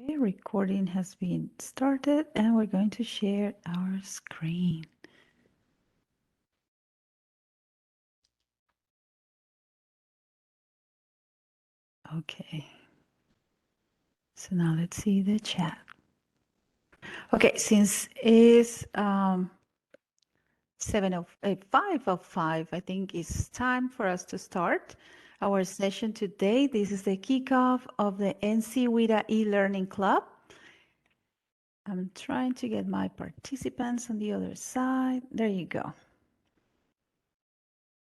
Okay, recording has been started and we're going to share our screen. Okay. So now let's see the chat. Okay, since it's 5:05, I think it's time for us to start our session today. This is the kickoff of the Ncwida eLearning Club. I'm trying to get my participants on the other side. There you go.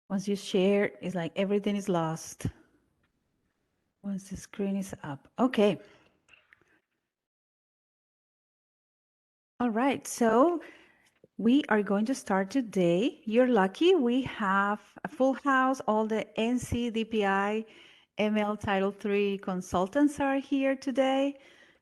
Once you share, it's like everything is lost. Once the screen is up. Okay. All right. So we are going to start today. You're lucky. We have a full house. All the NC, DPI, ML Title III consultants are here today.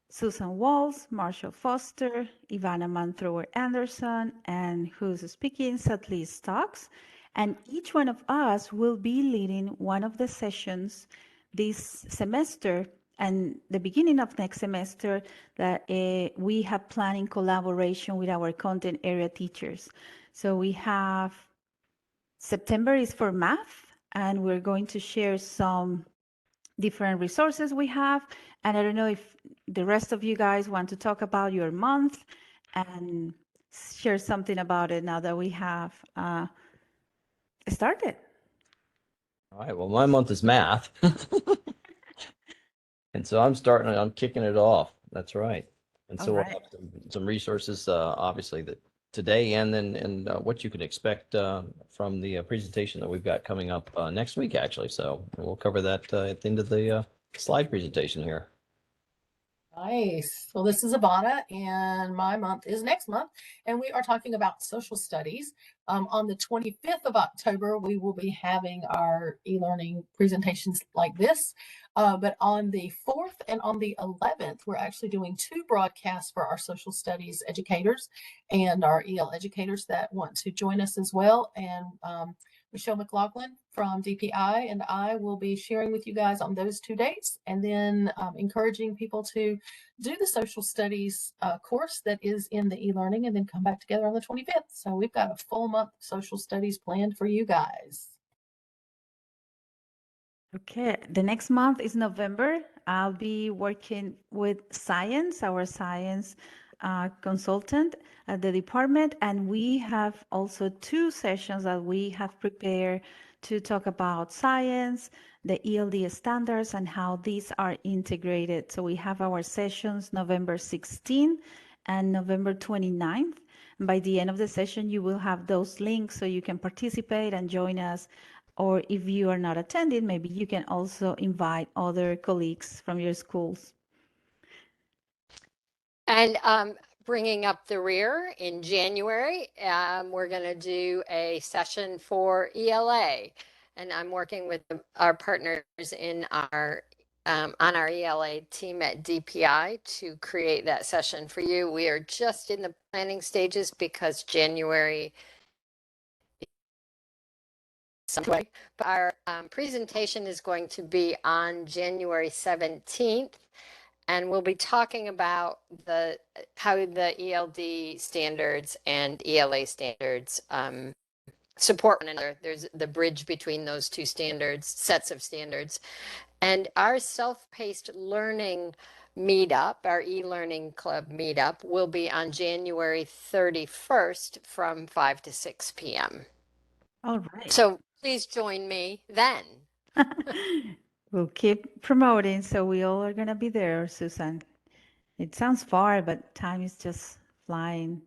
Susan Walls, Marshall Foster, Ivana Manthrower Anderson, and who's speaking, Satli Stocks. And each one of us will be leading one of the sessions this semester and the beginning of next semester that we have planned in collaboration with our content area teachers. So we have September is for math, and we're going to share some different resources we have. And I don't know if the rest of you guys want to talk about your month and share something about it now that we have started. All right, well, my month is math. And so I'm kicking it off. That's right. And so we'll have some resources, obviously, that today and then what you can expect from the presentation that we've got coming up next week, actually. So we'll cover that at the end of the slide presentation here. Nice. Well, this is Ivana, and my month is next month, and we are talking about social studies. On the 25th of October, we will be having our e-learning presentations like this. But on the 4th and on the 11th, we're actually doing 2 broadcasts for our social studies educators and our EL educators that want to join us as well. And Michelle McLaughlin from DPI and I will be sharing with you guys on those 2 dates, and then encouraging people to do the social studies course that is in the e-learning and then come back together on the 25th. So we've got a full month of social studies planned for you guys. Okay, the next month is November. I'll be working with science, our science consultant at the department, and we have also 2 sessions that we have prepared to talk about science, the ELD standards, and how these are integrated. So we have our sessions November 16th and November 29th. And by the end of the session, you will have those links so you can participate and join us. Or if you are not attending, maybe you can also invite other colleagues from your schools. And bringing up the rear in January, we're going to do a session for ELA. And I'm working with our partners in our on our ELA team at DPI to create that session for you. We are just in the planning stages because January. But our presentation is going to be on January 17th, and we'll be talking about how the ELD standards and ELA standards support one another. There's the bridge between those 2 standards, sets of standards. And our self-paced learning meetup, our e-learning club meetup, will be on January 31st from 5 to 6 p.m. All right. So please join me then. We'll keep promoting, so we all are going to be there, Susan. It sounds far, but time is just flying.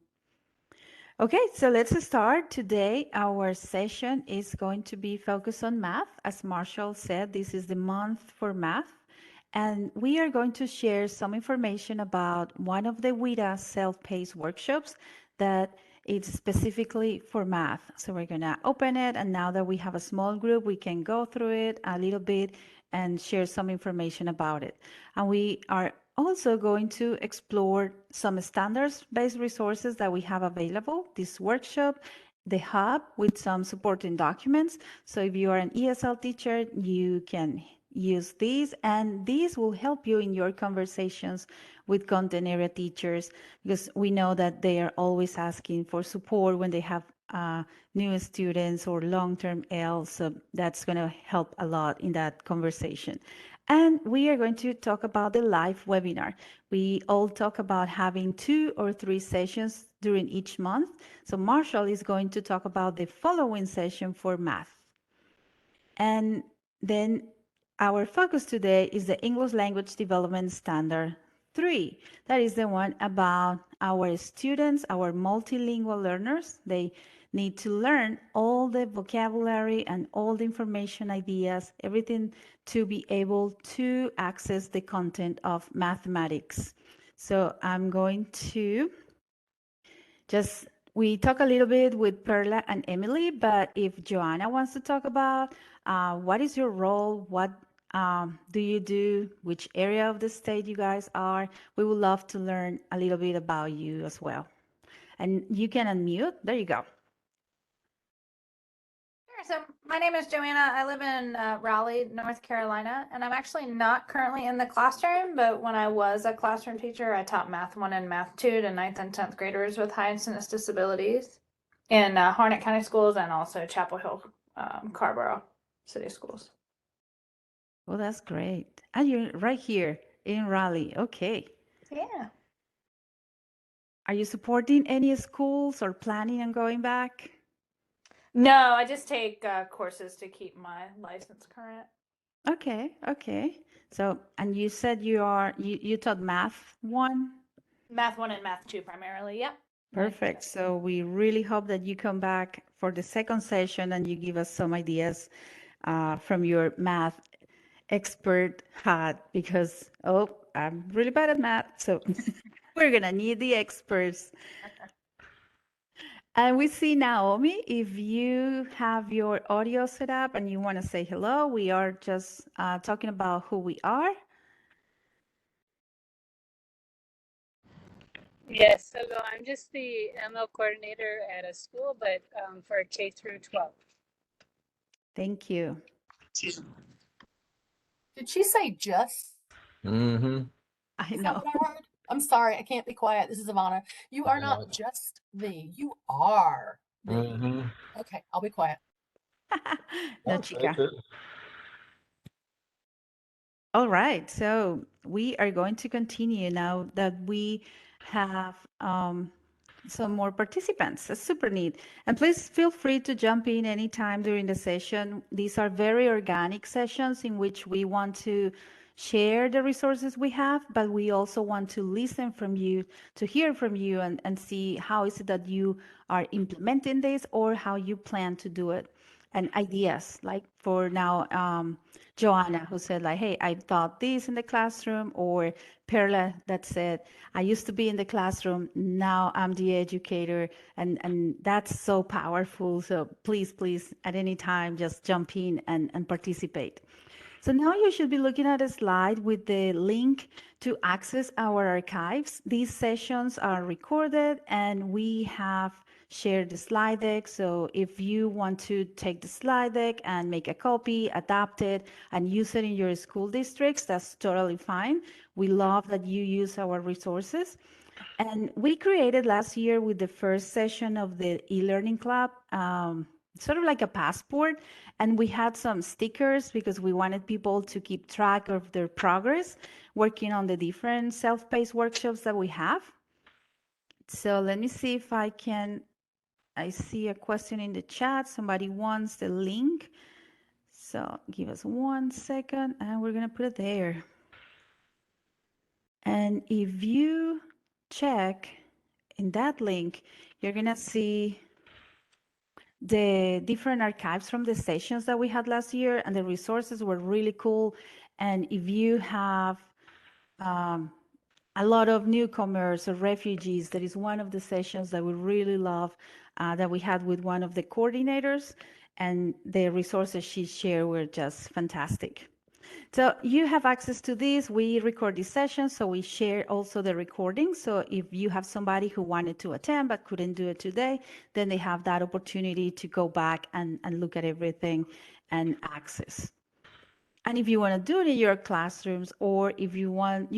Okay, so let's start. Today, our session is going to be focused on math. As Marshall said, this is the month for math. And we are going to share some information about one of the WIDA self-paced workshops that it's specifically for math. So we're going to open it, and now that we have a small group, we can go through it a little bit and share some information about it. And we are also going to explore some standards-based resources that we have available, this workshop, the hub with some supporting documents. So if you are an ESL teacher, you can use these, and these will help you in your conversations with content area teachers, because we know that they are always asking for support when they have new students or long-term ELs. So that's going to help a lot in that conversation. And we are going to talk about the live webinar. We all talk about having 2 or 3 sessions during each month. So Marshall is going to talk about the following session for math. And then our focus today is the English Language Development Standard 3. That is the one about our students, our multilingual learners. They need to learn all the vocabulary and all the information, ideas, everything to be able to access the content of mathematics. So I'm going to we talk a little bit with Perla and Emily, but if Joanna wants to talk about what is your role, what do you do, which area of the state you guys are, we would love to learn a little bit about you as well. And you can unmute. There you go. Sure. So my name is Joanna. I live in Raleigh, North Carolina, and I'm actually not currently in the classroom, but when I was a classroom teacher, I taught Math 1 and Math 2 to 9th and 10th graders with high incidence disabilities in Harnett County Schools and also Chapel Hill, Carborough City Schools. Well, that's great. And you're right here in Raleigh. Okay. Yeah. Are you supporting any schools or planning on going back? No, I just take courses to keep my license current. Okay, okay. So, and you said you taught Math 1? Math 1 and Math 2 primarily, yep. Perfect. So we really hope that you come back for the second session and you give us some ideas from your math expert hat, because, oh, I'm really bad at math. So we're going to need the experts. And we see Naomi, if you have your audio set up and you want to say hello, we are just talking about who we are. Yes, so I'm just the ML coordinator at a school, but for K through 12. Thank you. Did she say just? Mm-hmm. I Is that know. what I heard? I'm sorry, I can't be quiet. This is Ivana. You are not just the, you are the. Mm-hmm. Okay, I'll be quiet. No, chica. All right, so we are going to continue now that we have some more participants. That's super neat. And please feel free to jump in anytime during the session. These are very organic sessions in which we want to share the resources we have, but we also want to listen from you, to hear from you and see how is it that you are implementing this or how you plan to do it. And ideas, like for now, Joanna, who said like, hey, I taught this in the classroom, or Perla that said, I used to be in the classroom, now I'm the educator, and that's so powerful. So please, at any time, just jump in and participate. So now you should be looking at a slide with the link to access our archives. These sessions are recorded and we have shared the slide deck. So if you want to take the slide deck and make a copy, adapt it, and use it in your school districts, that's totally fine. We love that you use our resources. And we created last year with the first session of the eLearning Club, sort of like a passport. And we had some stickers because we wanted people to keep track of their progress working on the different self-paced workshops that we have. So let me see if I see a question in the chat. Somebody wants the link. So give us 1 second and we're going to put it there. And if you check in that link, you're going to see the different archives from the sessions that we had last year, and the resources were really cool. And if you have a lot of newcomers or refugees, that is one of the sessions that we really love that we had with one of the coordinators, and the resources she shared were just fantastic. So you have access to this. We record these sessions, so we share also the recording. So if you have somebody who wanted to attend but couldn't do it today, then they have that opportunity to go back and look at everything and access. And if you want to do it in your classrooms, or if you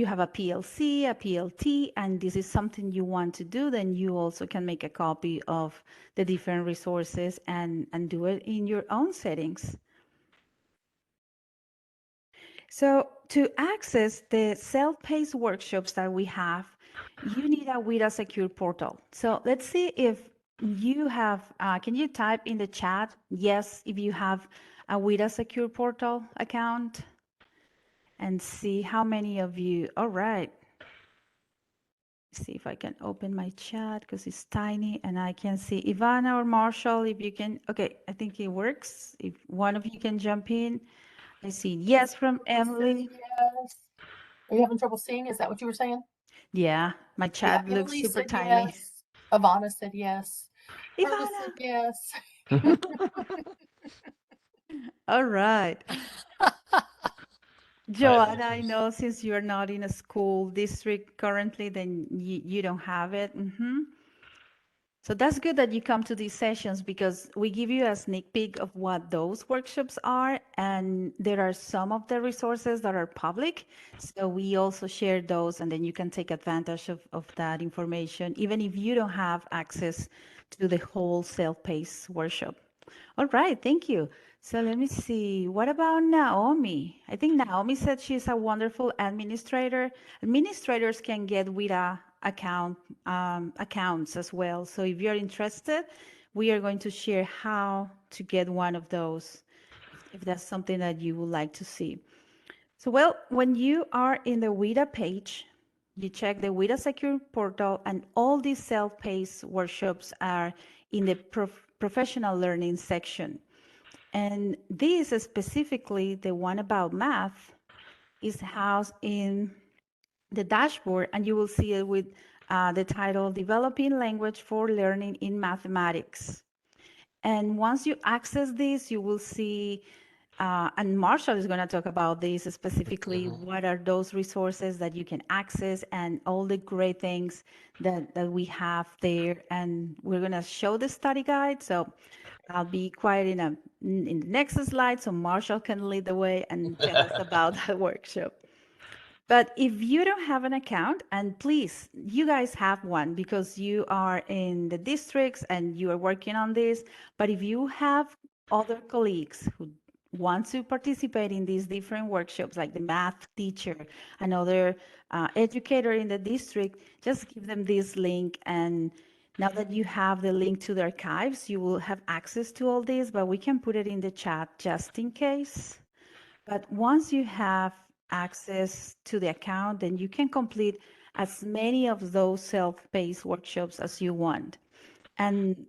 have a PLC, a PLT, and this is something you want to do, then you also can make a copy of the different resources and do it in your own settings. So to access the self-paced workshops that we have, you need a WIDA secure portal. So let's see if you have, can you type in the chat, yes, if you have a WIDA secure portal account, and see how many of you, all right. See if I can open my chat because it's tiny and I can see Ivana or Marshall, if you can, okay, I think it works. If one of you can jump in. I see yes from Emily. Yes. Are you having trouble seeing? Is that what you were saying? Yeah, my chat Yeah, looks Emily super said tiny. yes. Ivana said yes. Curtis Ivana. said yes. All right. Joanna, I know since you're not in a school district currently, then you don't have it. So that's good that you come to these sessions because we give you a sneak peek of what those workshops are. And there are some of the resources that are public. So we also share those and then you can take advantage of that information, even if you don't have access to the whole self-paced workshop. All right, thank you. So let me see. What about Naomi? I think Naomi said she's a wonderful administrator. Administrators can get WIDA accounts as well. So if you're interested, we are going to share how to get one of those if that's something that you would like to see. So, well, when you are in the WIDA page, you check the WIDA Secure portal, and all these self-paced workshops are in the professional learning section. And this is specifically the one about math is housed in the dashboard, and you will see it with the title Developing Language for Learning in Mathematics. And once you access this, you will see, and Marshall is going to talk about this specifically, what are those resources that you can access and all the great things that we have there. And we're going to show the study guide. So I'll be quiet in the next slide so Marshall can lead the way and tell us about that workshop. But if you don't have an account, and please, you guys have one because you are in the districts and you are working on this. But if you have other colleagues who want to participate in these different workshops, like the math teacher, another educator in the district, just give them this link. And now that you have the link to the archives, you will have access to all this, but we can put it in the chat just in case. But once you have access to the account, then you can complete as many of those self-paced workshops as you want. And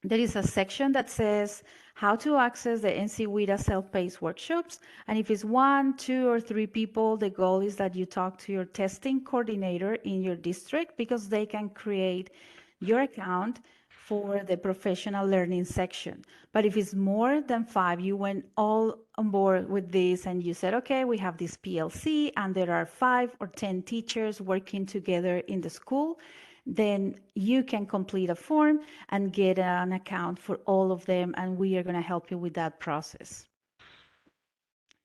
there is a section that says how to access the Ncwida self-paced workshops. And if it's 1, 2, or 3 people, the goal is that you talk to your testing coordinator in your district because they can create your account for the professional learning section. But if it's more than 5, you went all on board with this and you said, okay, we have this PLC and there are 5 or 10 teachers working together in the school, then you can complete a form and get an account for all of them, and we are going to help you with that process.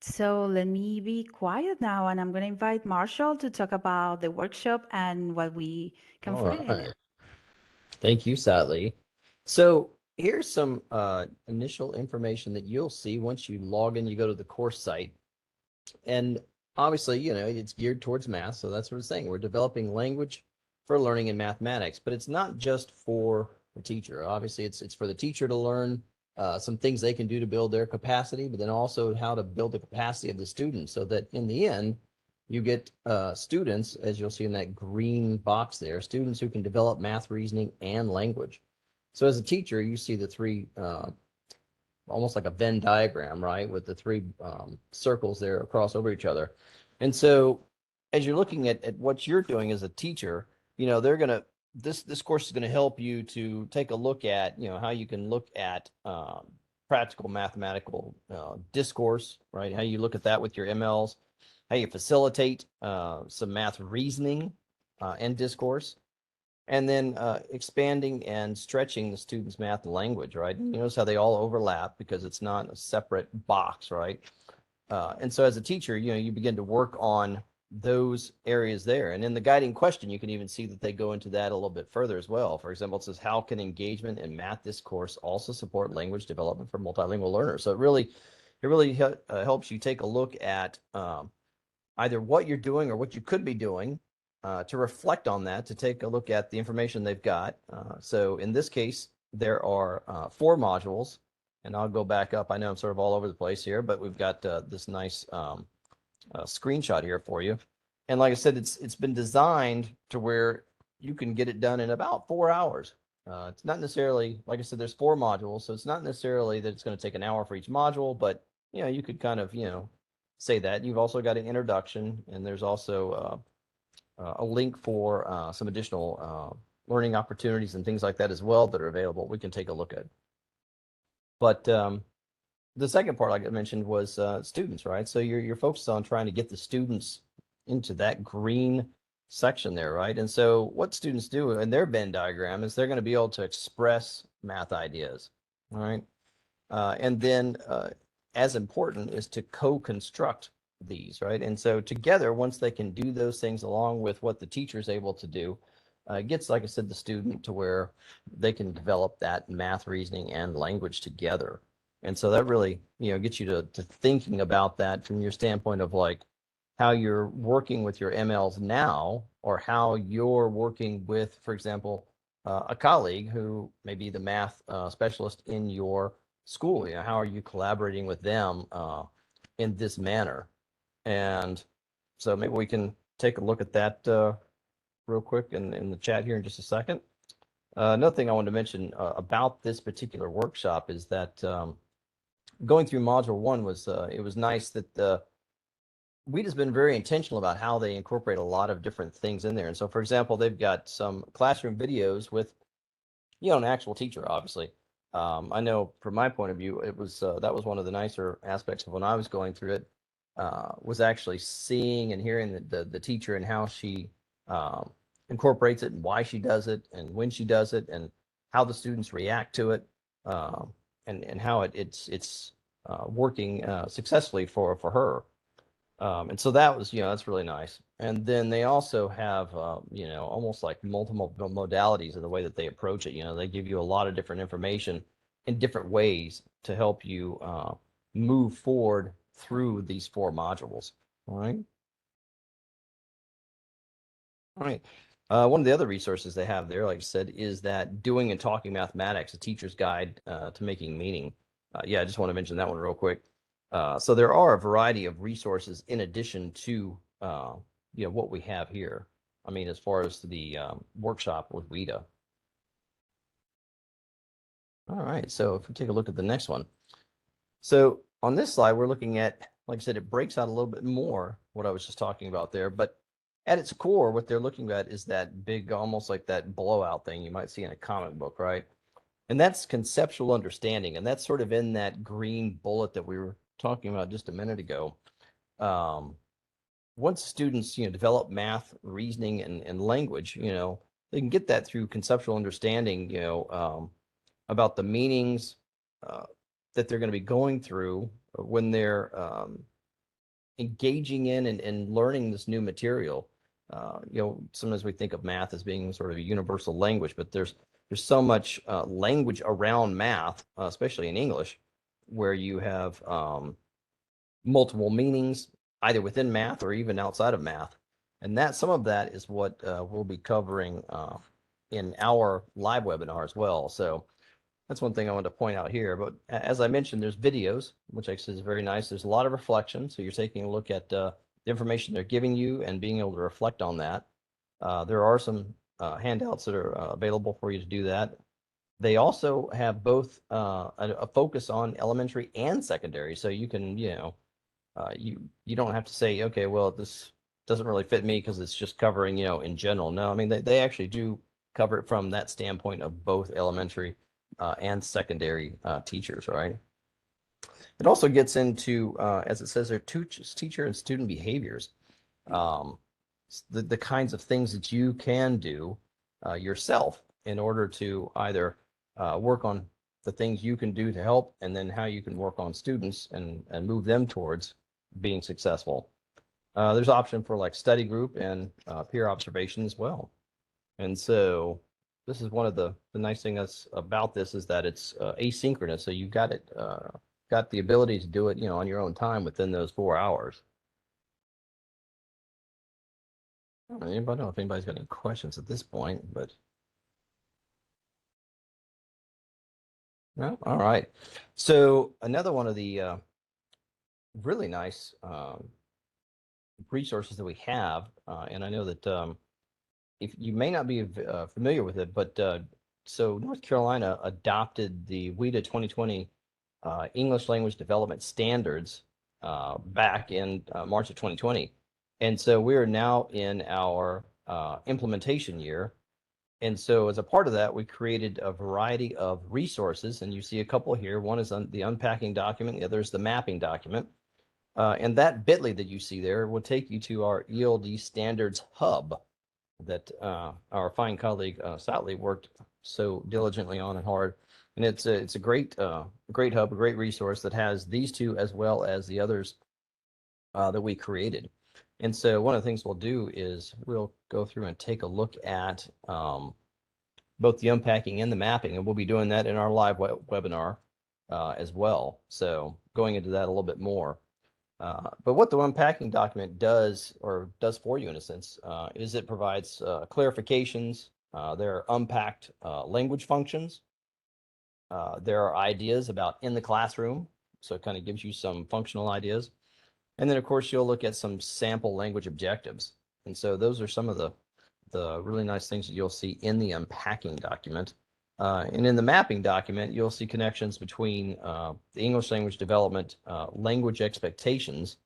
So let me be quiet now, and I'm going to invite Marshall to talk about the workshop and what we can find in it. Thank you, Sally. So here's some initial information that you'll see once you log in, you go to the course site. And obviously, you know, it's geared towards math. So that's what it's saying. We're developing language for learning in mathematics, but it's not just for the teacher. Obviously, it's for the teacher to learn some things they can do to build their capacity, but then also how to build the capacity of the students so that in the end, you get students, as you'll see in that green box there, students who can develop math, reasoning, and language. So as a teacher, you see the three, almost like a Venn diagram, right? With the three circles there across over each other. And so as you're looking at what you're doing as a teacher, you know, they're going to, this course is going to help you to take a look at, you know, how you can look at practical mathematical discourse, right? How you look at that with your MLs, how you facilitate some math reasoning and discourse, and then expanding and stretching the students' math and language, right? You notice how they all overlap because it's not a separate box, right? And so as a teacher, you begin to work on those areas there. And in the guiding question, you can even see that they go into that a little bit further as well. For example, it says, how can engagement in math discourse also support language development for multilingual learners? So it really helps you take a look at either what you're doing or what you could be doing to reflect on that, to take a look at the information they've got. So in this case, there are 4 modules, and I'll go back up. I know I'm sort of all over the place here, but we've got this nice screenshot here for you. And like I said, it's been designed to where you can get it done in about 4 hours. It's not necessarily, like I said, there's 4 modules, so it's not necessarily that it's going to take an hour for each module, but you could kind of say that. You've also got an introduction, and there's also a link for some additional learning opportunities and things like that as well that are available. We can take a look at. But the second part, like I mentioned, was students, right? So you're focused on trying to get the students into that green section there, right? And so what students do in their Venn diagram is they're going to be able to express math ideas, all right? And then as important is to co-construct these, right? And so together, once they can do those things along with what the teacher is able to do, it gets, like I said, the student to where they can develop that math, reasoning, and language together. And so that really, gets you to thinking about that from your standpoint of like how you're working with your MLs now, or how you're working with, for example, a colleague who may be the math specialist in your school. How are you collaborating with them in this manner? And so maybe we can take a look at that real quick in the chat here in just a second. Another thing I wanted to mention about this particular workshop is that going through module 1 was it was nice that WIDA's been very intentional about how they incorporate a lot of different things in there. And so, for example, they've got some classroom videos with an actual teacher, obviously. I know from my point of view, it was that was one of the nicer aspects of when I was going through it, was actually seeing and hearing the teacher and how she incorporates it and why she does it and when she does it and how the students react to it, and how it's working successfully for her. And so that was, that's really nice. And then they also have, almost like multiple modalities of the way that they approach it. They give you a lot of different information in different ways to help you move forward through these 4 modules. All right. All right. One of the other resources they have there, like I said, is that Doing and Talking Mathematics, a teacher's guide to making meaning. Yeah, I just want to mention that one real quick. So there are a variety of resources in addition to what we have here. I mean, as far as the workshop with WIDA. All right, so if we take a look at the next one. So on this slide, we're looking at, like I said, it breaks out a little bit more what I was just talking about there, but at its core, what they're looking at is that big, almost like that blowout thing you might see in a comic book, right? And that's conceptual understanding, and that's sort of in that green bullet that we were talking about just a minute ago. Once students, develop math, reasoning, and language, they can get that through conceptual understanding, about the meanings that they're going to be going through when they're engaging in and learning this new material. Sometimes we think of math as being sort of a universal language, but there's so much language around math, especially in English, where you have multiple meanings either within math or even outside of math. And that some of that is what we'll be covering in our live webinar as well. So that's one thing I wanted to point out here. But as I mentioned, there's videos, which actually is very nice. There's a lot of reflection. So you're taking a look at the information they're giving you and being able to reflect on that. There are some handouts that are available for you to do that. They also have both a focus on elementary and secondary. So you can, you don't have to say, okay, well, this doesn't really fit me because it's just covering, in general. No, I mean, they actually do cover it from that standpoint of both elementary and secondary teachers, right? It also gets into, as it says there, teacher and student behaviors, the kinds of things that you can do yourself in order to either work on the things you can do to help, and then how you can work on students and move them towards being successful. There's option for like study group and peer observation as well. And so this is one of the nice things about this is that it's asynchronous. So you've got it, got the ability to do it, you know, on your own time within those 4 hours. I don't know if anybody's got any questions at this point, but no. All right. So another one of the really nice resources that we have, and I know that if you may not be familiar with it, but so North Carolina adopted the WIDA 2020 English Language Development Standards back in March of 2020. And so we are now in our implementation year. And so as a part of that, we created a variety of resources, and you see a couple here. One is the unpacking document, the other is the mapping document. And that bit.ly that you see there will take you to our ELD standards hub that our fine colleague Sally worked so diligently on and hard. And it's a great great hub, a great resource that has these two as well as the others that we created. And so one of the things we'll do is we'll go through and take a look at both the unpacking and the mapping, and we'll be doing that in our live webinar as well. So going into that a little bit more. But what the unpacking document does, or does for you in a sense, is it provides clarifications. There are unpacked language functions. There are ideas about in the classroom, so it kind of gives you some functional ideas. And then, of course, you'll look at some sample language objectives. And so those are some of the really nice things that you'll see in the unpacking document. And in the mapping document, you'll see connections between the English language development, language expectations,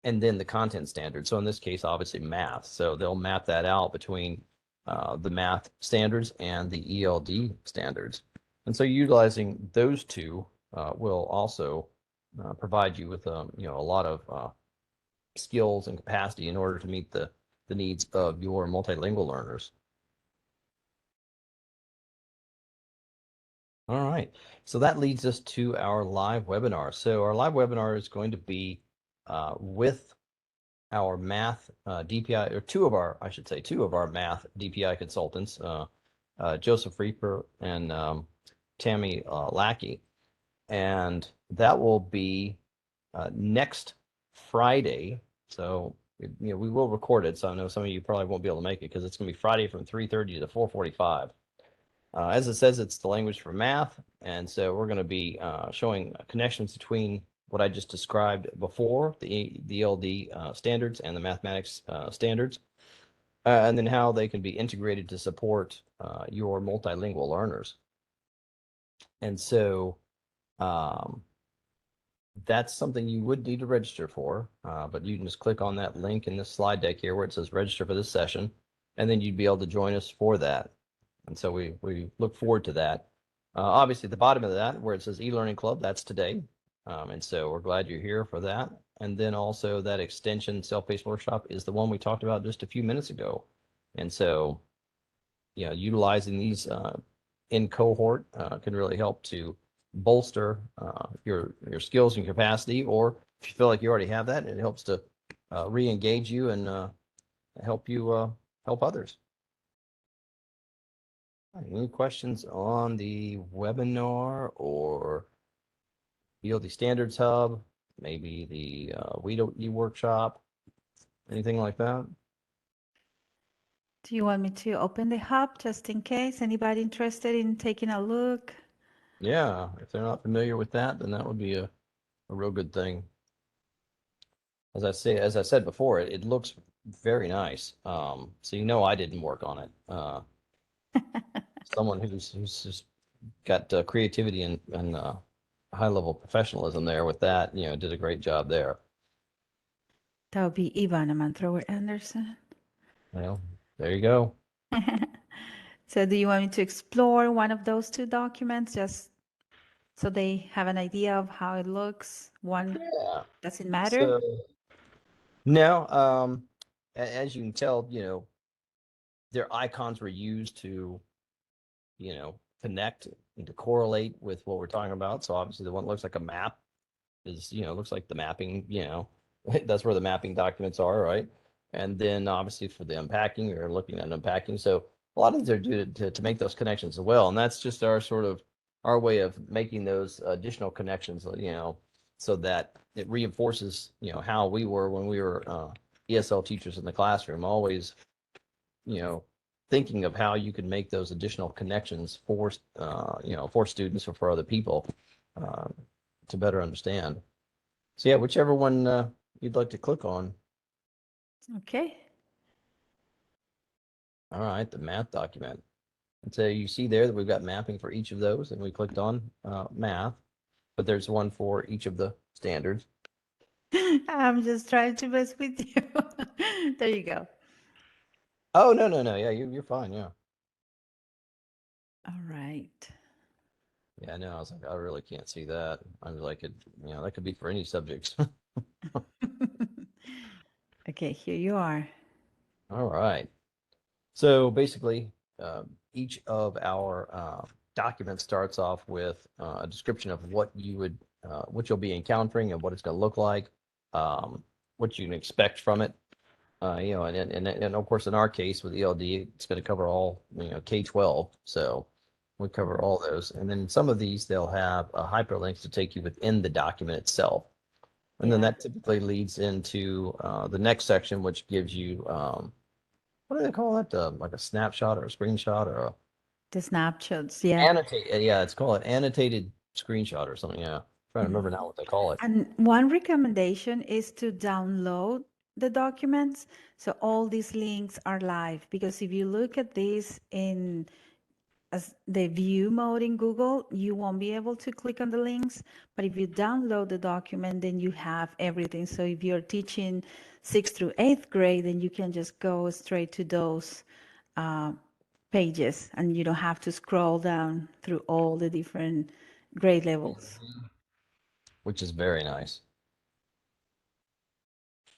and then the content standards. So in this case, obviously math. So they'll map that out between the math standards and the ELD standards. And so utilizing those two will also provide you with you know, a lot of skills and capacity in order to meet the needs of your multilingual learners. All right, so that leads us to our live webinar. So our live webinar is going to be with our math DPI, or two of our math DPI consultants, Joseph Reaper and Tammy Lackey. And that will be next Friday. So, you know, we will record it. So I know some of you probably won't be able to make it because it's going to be Friday from 3:30 to 4:45. As it says, it's the language for math. And so we're going to be showing connections between what I just described before, the ELD standards and the mathematics standards, and then how they can be integrated to support your multilingual learners. And so that's something you would need to register for, but you can just click on that link in this slide deck here where it says register for this session, and then you'd be able to join us for that. And so we look forward to that. Obviously, at the bottom of that, where it says eLearning Club, that's today. And so we're glad you're here for that. And then also that extension self-paced workshop is the one we talked about just a few minutes ago. And so, you know, utilizing these in cohort can really help to bolster your skills and capacity, or if you feel like you already have that, it helps to re-engage you and help you help others. Any questions on the webinar or ELD Standards Hub, maybe the WIDA workshop, anything like that? Do you want me to open the hub just in case? Anybody interested in taking a look? Yeah, if they're not familiar with that, then that would be a real good thing. As I said before, it looks very nice. So you know I didn't work on it. Someone who's just got creativity and high level professionalism there with that, you know, did a great job there. That would be Ivana Manthrower Anderson. Well, there you go. So do you want me to explore one of those two documents just so they have an idea of how it looks? One doesn't matter? So, no, as you can tell, you know, their icons were used to, you know, connect and to correlate with what we're talking about. So obviously the one that looks like a map is, you know, looks like the mapping, you know, That's where the mapping documents are, right? And then obviously for the unpacking, you're looking at unpacking. So a lot of these are due to make those connections as well. And that's just our sort of our way of making those additional connections, so that it reinforces, how we were when we were ESL teachers in the classroom, always, thinking of how you can make those additional connections for, for students or for other people to better understand. So yeah, whichever one you'd like to click on. Okay. All right, the math document. And so you see there that we've got mapping for each of those, and we clicked on math, but there's one for each of the standards. I'm just trying to mess with you. There you go. Oh, no. Yeah, you're fine. Yeah. All right. Yeah, no, I was like, I really can't see that. I was like, that could be for any subjects. Okay, here you are. All right. So basically, each of our documents starts off with a description of what you'll be encountering and what it's going to look like, what you can expect from it. And of course, in our case with ELD, it's going to cover all, K-12. So we cover all those. And then some of these, they'll have hyperlinks to take you within the document itself. And then Yeah. that typically leads into the next section, which gives you, what do they call it? Like a snapshot or a screenshot or a The snapshots. Yeah. annotate. Yeah, it's called an annotated screenshot or something. Yeah. Trying to remember now what they call it. And one recommendation is to download the documents. So all these links are live, because if you look at this in as the view mode in Google, you won't be able to click on the links. But if you download the document, then you have everything. So if you're teaching 6th through 8th grade, then you can just go straight to those pages, and you don't have to scroll down through all the different grade levels. Which is very nice.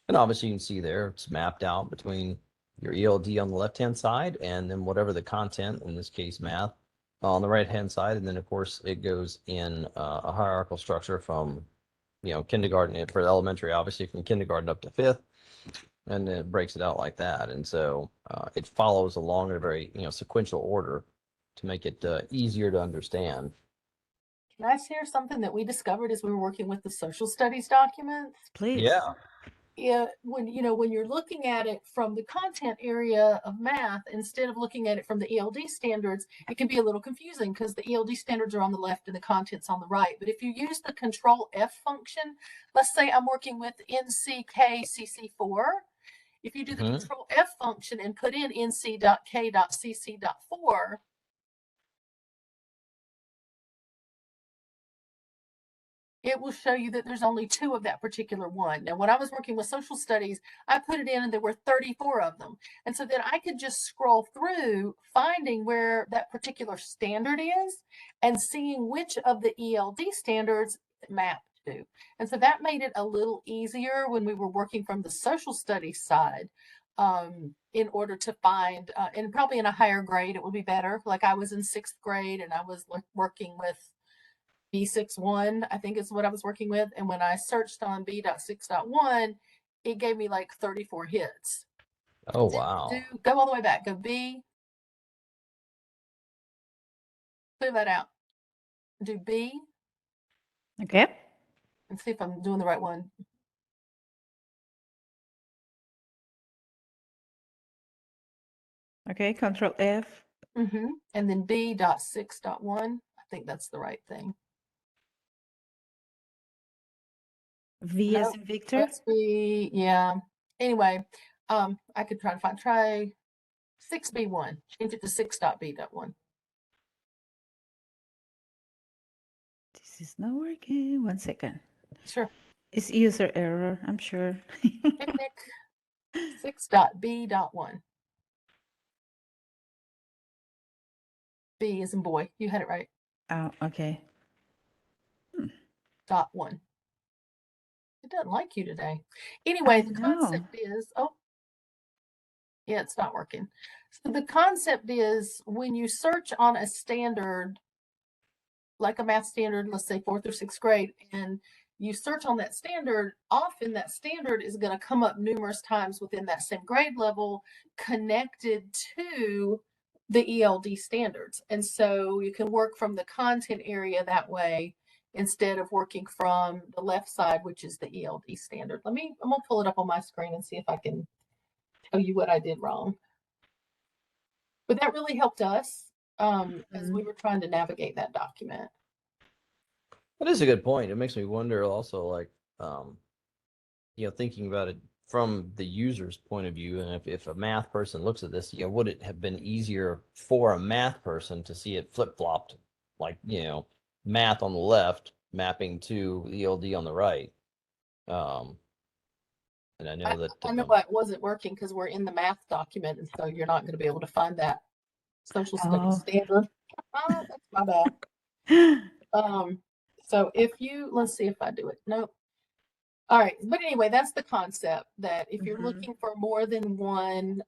And obviously you can see there, it's mapped out between your ELD on the left-hand side and then whatever the content, in this case, math, on the right-hand side. And then of course it goes in a hierarchical structure from, kindergarten for elementary, obviously from kindergarten up to 5th, and then it breaks it out like that. And so it follows along in a very, sequential order to make it easier to understand. Can I share something that we discovered as we were working with the social studies documents? Please. Yeah. Yeah, when you're looking at it from the content area of math instead of looking at it from the ELD standards, it can be a little confusing because the ELD standards are on the left and the content's on the right. But if you use the Control F function, let's say I'm working with NCK-CC4. If you do the Control F function and put in NC.K.CC.4, it will show you that there's only 2 of that particular one. Now, when I was working with social studies, I put it in and there were 34 of them. And so then I could just scroll through, finding where that particular standard is and seeing which of the ELD standards it mapped to. And so that made it a little easier when we were working from the social studies side, in order to find, and probably in a higher grade, it would be better. Like I was in 6th grade and I was working with B6.1, I think is what I was working with. And when I searched on B.6.1, it gave me like 34 hits. Oh, wow. Go all the way back. Go B. Clear that out. Do B. Okay. And see if I'm doing the right one. Okay, Control F. And then B.6.1. I think that's the right thing. V as in Victor. Let's be, yeah. Anyway, I could try 6B1. Change it to 6.B.1. This is not working. 1 second. Sure. It's user error, I'm sure. Picnic 6.B.1. B as in boy. You had it right. Oh, okay. .1. It doesn't like you today. Anyway, the concept is, yeah, it's not working. So the concept is when you search on a standard, like a math standard, let's say 4th or 6th grade, and you search on that standard, often that standard is going to come up numerous times within that same grade level connected to the ELD standards. And so you can work from the content area that way instead of working from the left side, which is the ELD standard. I'm going to pull it up on my screen and see if I can tell you what I did wrong. But that really helped us as we were trying to navigate that document. That is a good point. It makes me wonder also, like, thinking about it from the user's point of view, and if a math person looks at this, would it have been easier for a math person to see it flip-flopped, like, math on the left mapping to ELD on the right? And I know that I know why it wasn't working, because we're in the math document, and so you're not going to be able to find that social studies standard. That's my bad. So if you, let's see if I do it. Nope. All right. But anyway, that's the concept, that if you're looking for more than one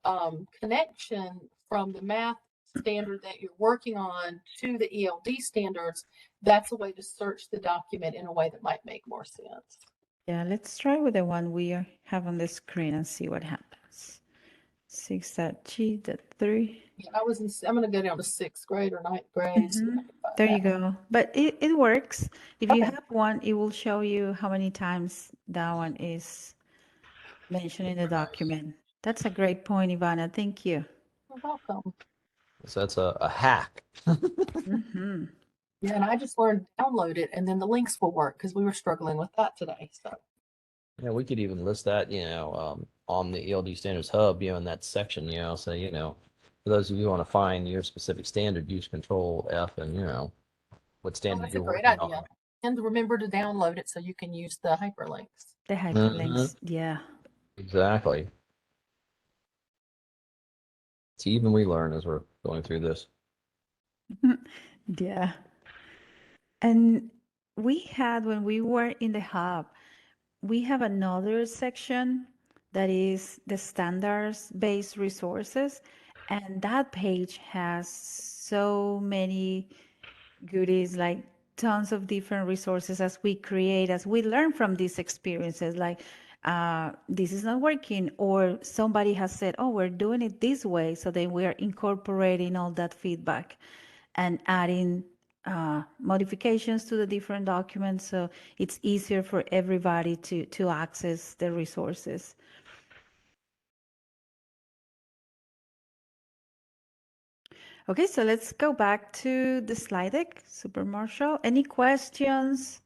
connection from the math standard that you're working on to the ELD standards, that's a way to search the document in a way that might make more sense. Yeah, let's try with the one we have on the screen and see what happens. 6.G.3. Yeah, I'm going to go down to 6th grade or 9th grade. There you go. But it works. If you Okay. have one, it will show you how many times that one is mentioned in the document. That's a great point, Ivana. Thank you. You're welcome. So that's a hack. Yeah, and I just learned to download it, and then the links will work, because we were struggling with that today. So Yeah, we could even list that, on the ELD Standards Hub, in that section, say, for those of you who want to find your specific standard, use Control F and, what standard that's a you're great working idea. on. And remember to download it so you can use the hyperlinks. The hyperlinks, yeah. Exactly. See, even we learn as we're going through this. Yeah. And we had, when we were in the hub, we have another section that is the standards-based resources. And that page has so many goodies, like tons of different resources as we create, as we learn from these experiences, like this is not working, or somebody has said, oh, we're doing it this way. So then we are incorporating all that feedback and adding modifications to the different documents, so it's easier for everybody to access the resources. Okay, so let's go back to the slide deck. Super Marshall, any questions?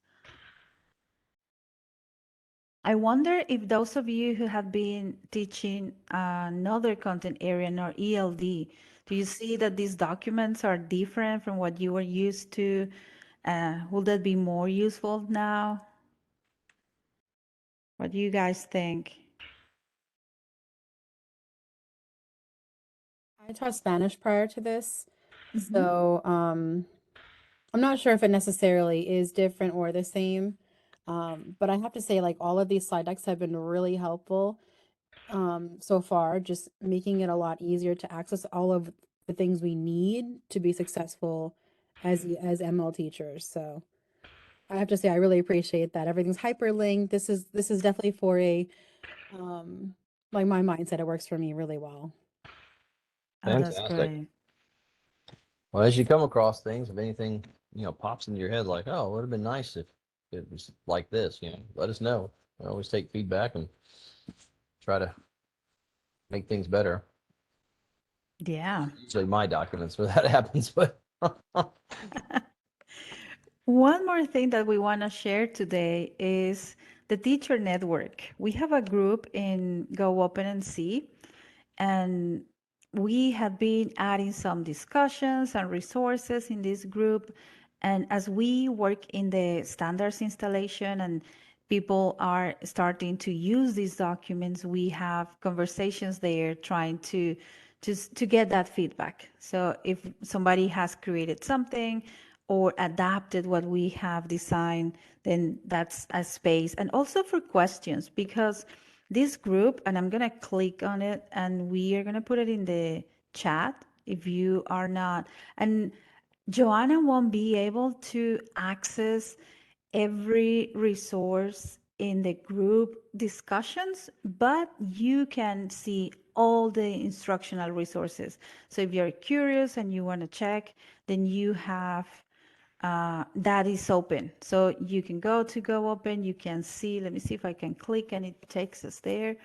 I wonder if those of you who have been teaching another content area in our ELD, do you see that these documents are different from what you were used to? Will that be more useful now? What do you guys think? I taught Spanish prior to this, so I'm not sure if it necessarily is different or the same. But I have to say, like, all of these slide decks have been really helpful so far, just making it a lot easier to access all of the things we need to be successful as ML teachers. So I have to say, I really appreciate that. Everything's hyperlinked. This is definitely for a like my mindset. It works for me really well. Oh, that's Fantastic. great. Well, as you come across things, if anything, pops into your head, like, oh, it would have been nice if it was like this, let us know. I always take feedback and try to make things better. Yeah. Usually my documents where that happens, but One more thing that we want to share today is the teacher network. We have a group in Go Open and See, and we have been adding some discussions and resources in this group. And as we work in the standards installation and people are starting to use these documents, we have conversations there trying to just to get that feedback. So if somebody has created something or adapted what we have designed, then that's a space. And also for questions, because this group, and I'm going to click on it and we are going to put it in the chat if you are not. And Joanna won't be able to access every resource in the group discussions, but you can see all the instructional resources. So if you're curious and you want to check, then you have that is open. So you can go to Go Open, you can see, let me see if I can click and it takes us there.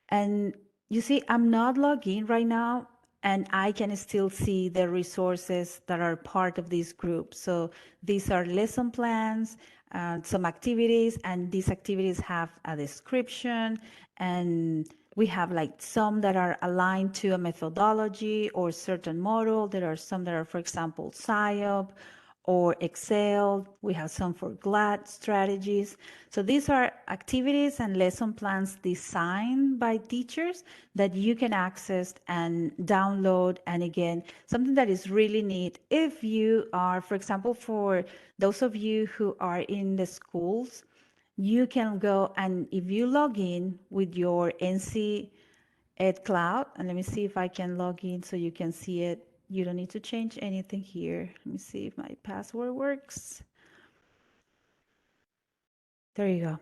And you see, I'm not logged in right now, and I can still see the resources that are part of this group. So these are lesson plans, some activities, and these activities have a description, and we have like some that are aligned to a methodology or certain model. There are some that are, for example, PSYOP or Excel. We have some for GLAD strategies. So these are activities and lesson plans designed by teachers that you can access and download. And again, something that is really neat if you are, for example, for those of you who are in the schools, you can go and if you log in with your NC Ed Cloud, and let me see if I can log in so you can see it. You don't need to change anything here. Let me see if my password works. There you go.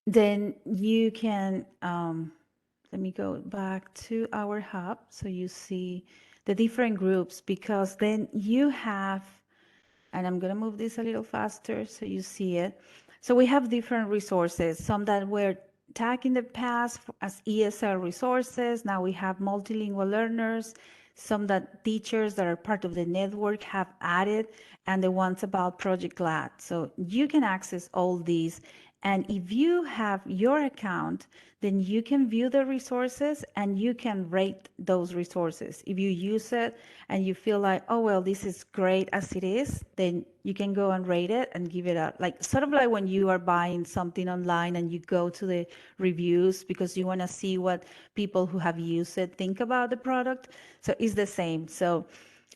Then you can, let me go back to our hub so you see the different groups, because then you have, and I'm going to move this a little faster so you see it. So we have different resources, some that were tagged in the past as ESL resources. Now we have multilingual learners, some that teachers that are part of the network have added, and the ones about Project GLAD. So you can access all these. And if you have your account, then you can view the resources and you can rate those resources. If you use it and you feel like, oh, well, this is great as it is, then you can go and rate it and give it a, like, sort of like when you are buying something online and you go to the reviews because you want to see what people who have used it think about the product. So it's the same. So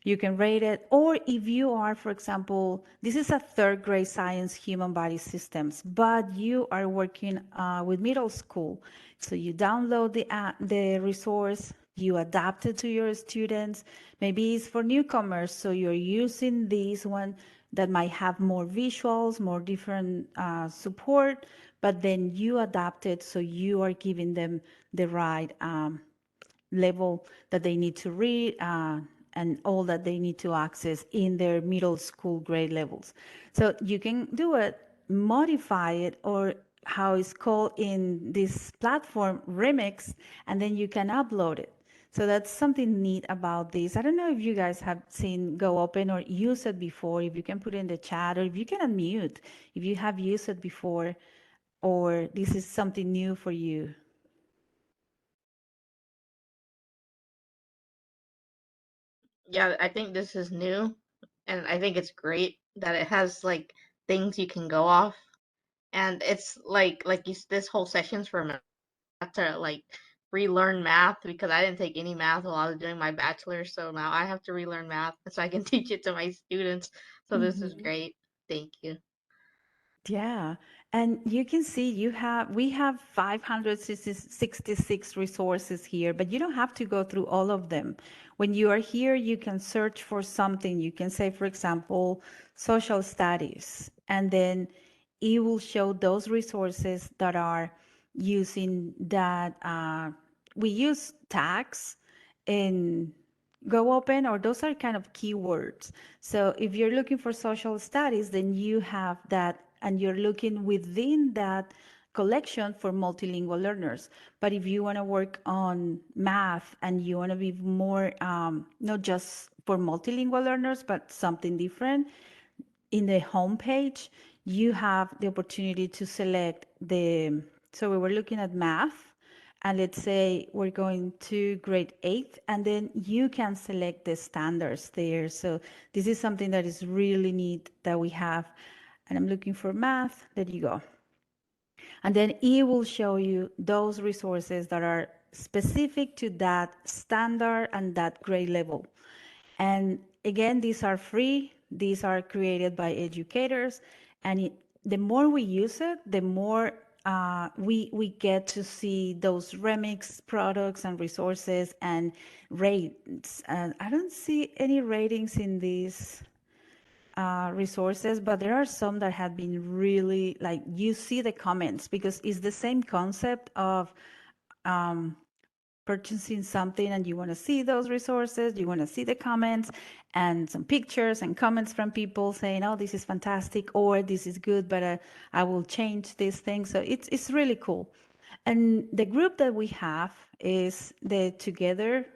you can rate it. Or if you are, for example, this is a third grade science human body systems, but you are working with middle school. So you download the resource, you adapt it to your students. Maybe it's for newcomers, so you're using this one that might have more visuals, more different support, but then you adapt it so you are giving them the right level that they need to read and all that they need to access in their middle school grade levels. So you can do it, modify it, or how it's called in this platform, remix, and then you can upload it. So that's something neat about this. I don't know if you guys have seen Go Open or used it before, if you can put it in the chat, or if you can unmute, if you have used it before, or this is something new for you. Yeah, I think this is new, and I think it's great that it has like things you can go off, and it's like this whole session's for math to like relearn math because I didn't take any math while I was doing my bachelor, so now I have to relearn math so I can teach it to my students. So this is great. Thank you. Yeah, and you can see we have 566 resources here, but you don't have to go through all of them. When you are here, you can search for something. You can say, for example, social studies, and then it will show those resources that are using that. We use tags in Go Open, or those are kind of keywords. So if you're looking for social studies, then you have that, and you're looking within that collection for multilingual learners. But if you want to work on math and you want to be more, not just for multilingual learners, but something different, in the home page, you have the opportunity to select so we were looking at math, and let's say we're going to grade 8, and then you can select the standards there. So this is something that is really neat that we have. And I'm looking for math. There you go. And then it will show you those resources that are specific to that standard and that grade level. And again, these are free. These are created by educators. And the more we use it, the more we get to see those remix products and resources and rates. And I don't see any ratings in this. resources, but there are some that have been really like you see the comments because it's the same concept of purchasing something and you want to see those resources, you want to see the comments and some pictures and comments from people saying, oh, this is fantastic, or this is good, but I will change this thing. So it's really cool. And the group that we have is the Together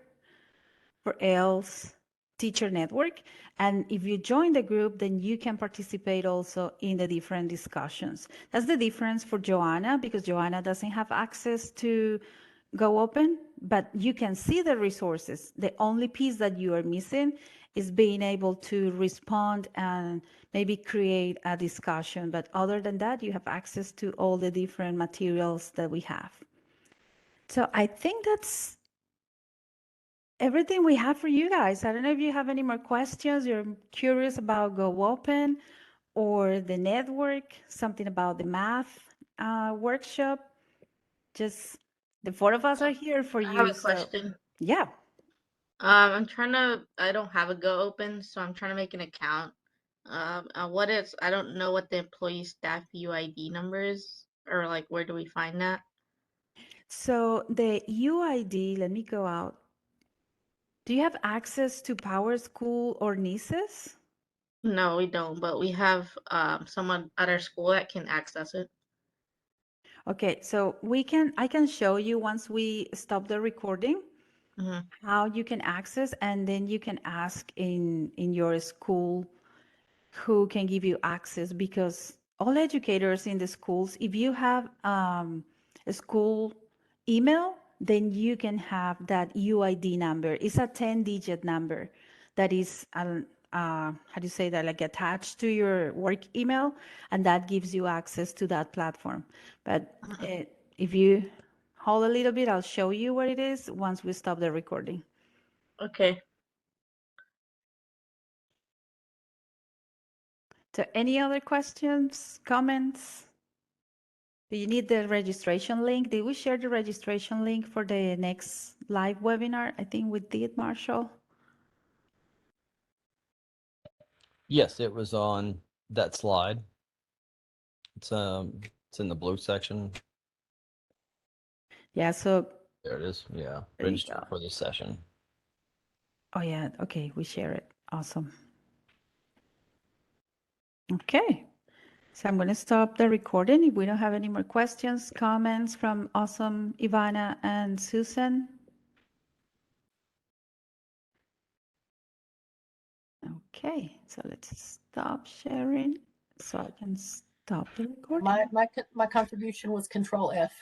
for ELS Teacher Network. And if you join the group, then you can participate also in the different discussions. That's the difference for Joanna, because Joanna doesn't have access to Go Open, but you can see the resources. The only piece that you are missing is being able to respond and maybe create a discussion. But other than that, you have access to all the different materials that we have. So I think that's everything we have for you guys. I don't know if you have any more questions. You're curious about Go Open or the network, something about the math workshop. Just the four of us are here for I have you. a So question. yeah. I don't have a Go Open, so I'm trying to make an account. I don't know what the employee staff UID number is, or like, where do we find that? So the UID, let me go out. Do you have access to Power School or NISES? No, we don't, but we have someone at our school that can access it. Okay, so I can show you once we stop the recording Hmm. how you can access, and then you can ask in your school who can give you access, because all educators in the schools, if you have a school email, then you can have that UID number. It's a 10-digit number that is, how do you say that, like attached to your work email, and that gives you access to that platform. But if you hold a little bit, I'll show you what it is once we stop the recording. Okay. So any other questions, comments? Do you need the registration link? Did we share the registration link for the next live webinar? I think we did, Marshall. Yes, it was on that slide. It's in the blue section. Yeah, so There it is. Yeah. there you Register go. for the session. Oh yeah, okay, we share it. Awesome. Okay, so I'm going to stop the recording. If we don't have any more questions, comments from awesome Ivana and Susan. Okay, so let's stop sharing so I can stop the recording. My contribution was Control F.